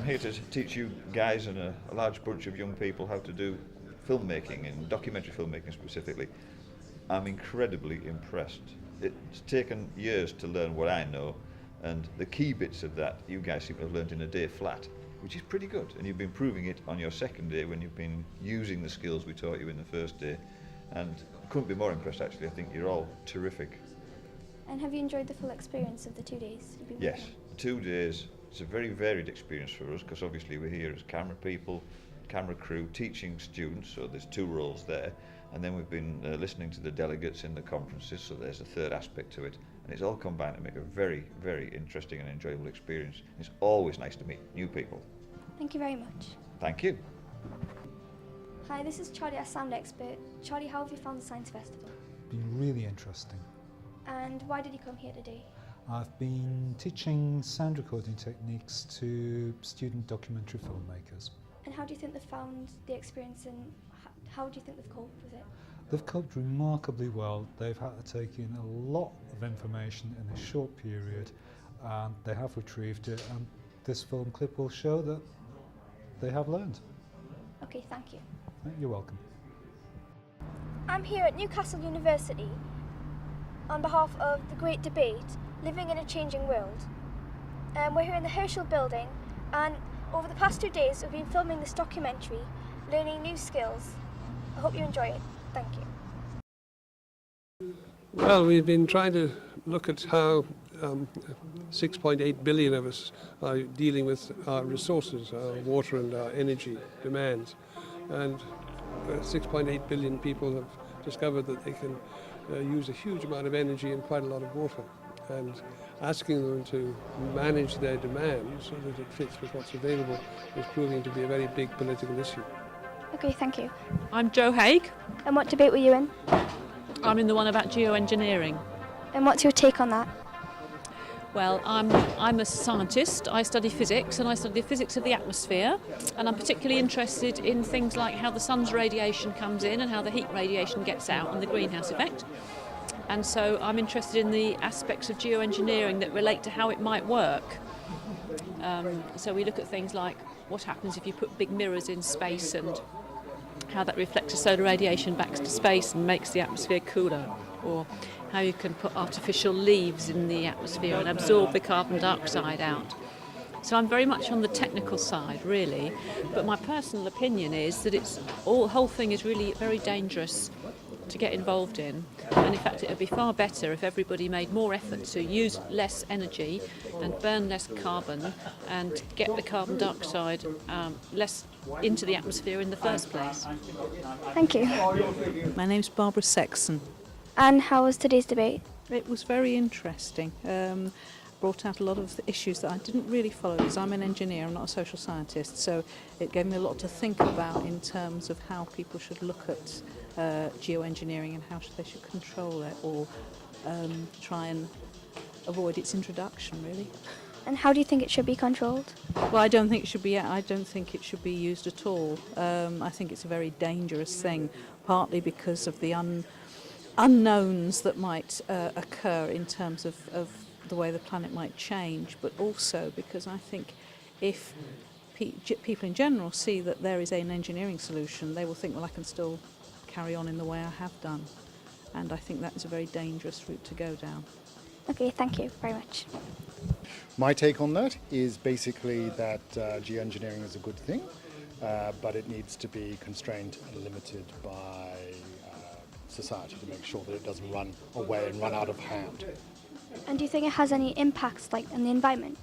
here to teach you guys and a large bunch of young people how to do filmmaking and documentary filmmaking specifically. I'm incredibly impressed. It's taken years to learn what I know, and the key bits of that you guys seem to have learned in a day flat, which is pretty good. And you've been proving it on your second day when you've been using the skills we taught you in the first day. And I couldn't be more impressed, actually. I think you're all terrific. And have you enjoyed the full experience of the 2 days you've been Yes, working? 2 days. It's a very varied experience for us because obviously we're here as camera people, camera crew, teaching students, so there's 2 roles there. And then we've been listening to the delegates in the conferences, so there's a third aspect to it. And it's all combined to make a very, very interesting and enjoyable experience. It's always nice to meet new people. Thank you very much. Thank you. Hi, this is Charlie, our sound expert. Charlie, how have you found the Science Festival? Been really interesting. And why did you come here today? I've been teaching sound recording techniques to student documentary filmmakers. And how do you think they've found the experience, and how do you think they've coped with it? They've coped remarkably well. They've had to take in a lot of information in a short period, and they have retrieved it, and this film clip will show that they have learned. Okay, thank you. You're welcome. I'm here at Newcastle University on behalf of the Great Debate, Living in a Changing World. We're here in the Herschel building, and over the past 2 days we've been filming this documentary, learning new skills. I hope you enjoy it. Thank you. Well, we've been trying to look at how 6.8 billion of us are dealing with our resources, our water and our energy demands. And 6.8 billion people have discovered that they can use a huge amount of energy and quite a lot of water. And asking them to manage their demand so that it fits with what's available is proving to be a very big political issue. Okay, thank you. I'm Joanna Haigh. And what debate were you in? I'm in the one about geo-engineering. And what's your take on that? Well, I'm a scientist. I study physics, and I study the physics of the atmosphere, and I'm particularly interested in things like how the sun's radiation comes in and how the heat radiation gets out and the greenhouse effect. And so I'm interested in the aspects of geoengineering that relate to how it might work. So we look at things like what happens if you put big mirrors in space and how that reflects the solar radiation back to space and makes the atmosphere cooler, or how you can put artificial leaves in the atmosphere and absorb the carbon dioxide out. So I'm very much on the technical side, really, but my personal opinion is that the whole thing is really very dangerous to get involved in, and in fact it would be far better if everybody made more effort to use less energy and burn less carbon and get the carbon dioxide less into the atmosphere in the first place. Thank you. My name's Barbara Sexon. And how was today's debate? It was very interesting. Brought out a lot of the issues that I didn't really follow because I'm an engineer, I'm not a social scientist, so it gave me a lot to think about in terms of how people should look at geoengineering and how they should control it or try and avoid its introduction, really. And how do you think it should be controlled? Well, I don't think it should be. I don't think it should be used at all. I think it's a very dangerous thing, partly because of the unknowns that might occur in terms of the way the planet might change, but also because I think if people in general see that there is an engineering solution, they will think, well, I can still carry on in the way I have done. And I think that is a very dangerous route to go down. Okay, thank you very much. My take on that is basically that geoengineering is a good thing, but it needs to be constrained and limited by society to make sure that it doesn't run away and run out of hand. And do you think it has any impacts on the environment?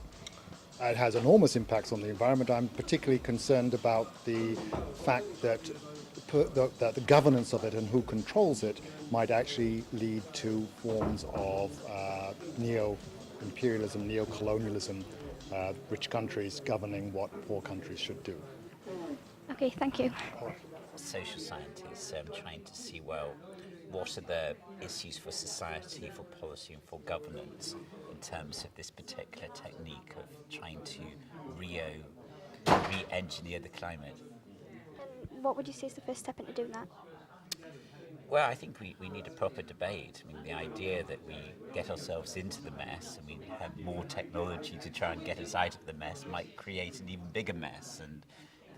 It has enormous impacts on the environment. I'm particularly concerned about the fact that the governance of it and who controls it might actually lead to forms of neo-imperialism, neo-colonialism, rich countries governing what poor countries should do. Okay, thank you. Social scientists trying to see, well, what are the issues for society, for policy and for governance in terms of this particular technique of trying to re-engineer the climate. And what would you say is the first step into doing that? Well, I think we need a proper debate. I mean, the idea that we get ourselves into the mess and we have more technology to try and get us out of the mess might create an even bigger mess, and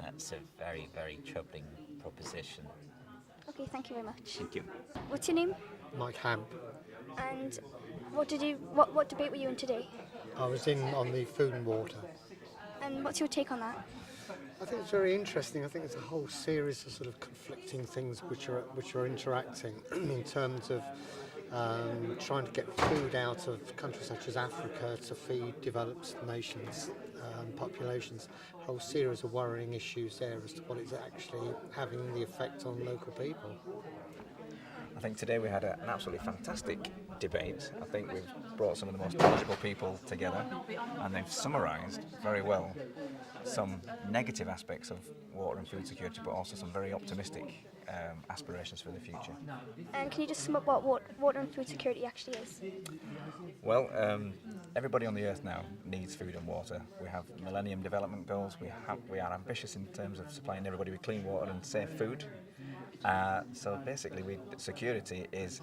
that's a very, very troubling proposition. Okay, thank you very much. Thank you. What's your name? Mcann. And what debate were you in today? I was in on the food and water. And what's your take on that? I think it's very interesting. I think it's a whole series of sort of conflicting things which are interacting in terms of trying to get food out of countries such as Africa to feed developed nations, populations. A whole series of worrying issues there as to what is actually having the effect on local people. I think today we had an absolutely fantastic debate. I think we've brought some of the most knowledgeable people together, and they've summarised very well some negative aspects of water and food security, but also some very optimistic aspirations for the future. And can you just sum up what water and food security actually is? Well, everybody on the earth now needs food and water. We have Millennium Development Goals. We are ambitious in terms of supplying everybody with clean water and safe food. So basically, security is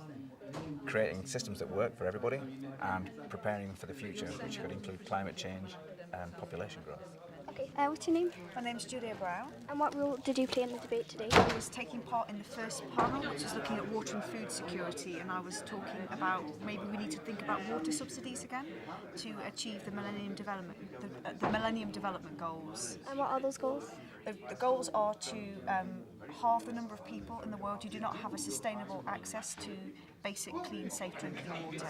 creating systems that work for everybody and preparing them for the future, which could include climate change and population growth. Okay, what's your name? My name's Julia Brown. And what role did you play in the debate today? I was taking part in the first panel, which is looking at water and food security, and I was talking about maybe we need to think about water subsidies again to achieve the Millennium Development Goals. And what are those goals? The goals are to halve the number of people in the world who do not have a sustainable access to basic, clean, safe drinking water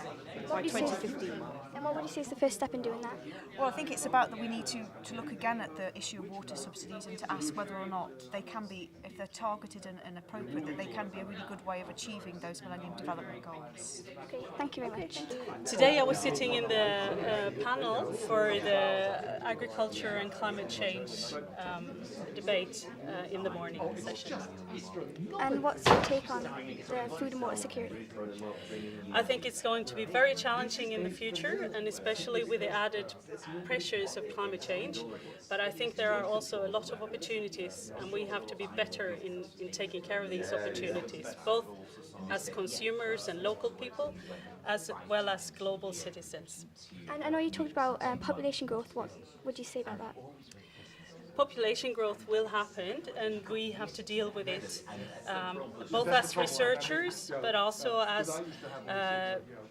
by 2015. And what would you say is the first step in doing that? Well, I think it's about that we need to look again at the issue of water subsidies and to ask whether or not they can be, if they're targeted and appropriate, that they can be a really good way of achieving those Millennium Development Goals. Okay, thank you very much. Today I was sitting in the panel for the agriculture and climate change debate in the morning session. And what's your take on the food and water security? I think it's going to be very challenging in the future, and especially with the added pressures of climate change. But I think there are also a lot of opportunities, and we have to be better in taking care of these opportunities, both as consumers and local people, as well as global citizens. And I know you talked about population growth. What would you say about that? Population growth will happen, and we have to deal with it, both as researchers, but also as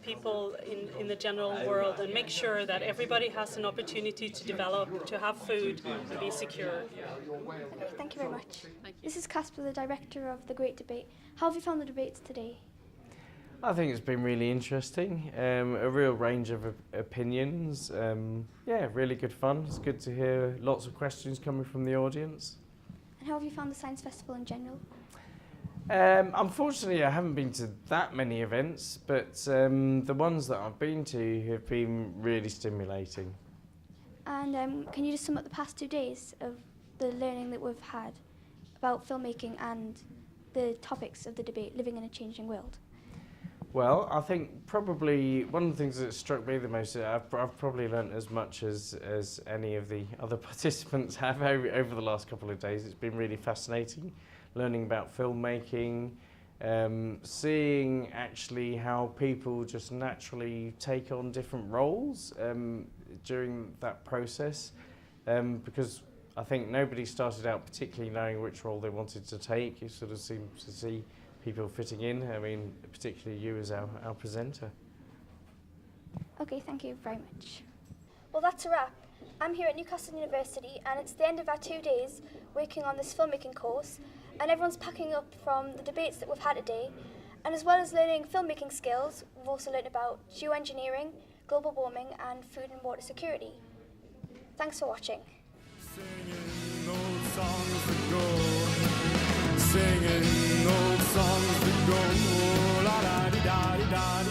people in the general world, and make sure that everybody has an opportunity to develop, to have food, and be secure. Okay, thank you very much. This is Caspar, the director of the Great Debate. How have you found the debates today? I think it's been really interesting, a real range of opinions. Yeah, really good fun. It's good to hear lots of questions coming from the audience. And how have you found the Science Festival in general? Unfortunately, I haven't been to that many events, but the ones that I've been to have been really stimulating. And can you just sum up the past 2 days of the learning that we've had about filmmaking and the topics of the debate, living in a changing world? Well, I think probably one of the things that struck me the most, I've probably learnt as much as any of the other participants have over the last couple of days. It's been really fascinating, learning about filmmaking, seeing actually how people just naturally take on different roles during that process, because I think nobody started out particularly knowing which role they wanted to take. You sort of seem to see people fitting in, I mean, particularly you as our presenter. Okay, thank you very much. Well, that's a wrap. I'm here at Newcastle University, and it's the end of our 2 days working on this filmmaking course, and everyone's packing up from the debates that we've had today. And as well as learning filmmaking skills, we've also learned about geo-engineering, global warming, and food and water security. Thanks for watching. Singing old songs that go, singing old songs that go, la da di da di da.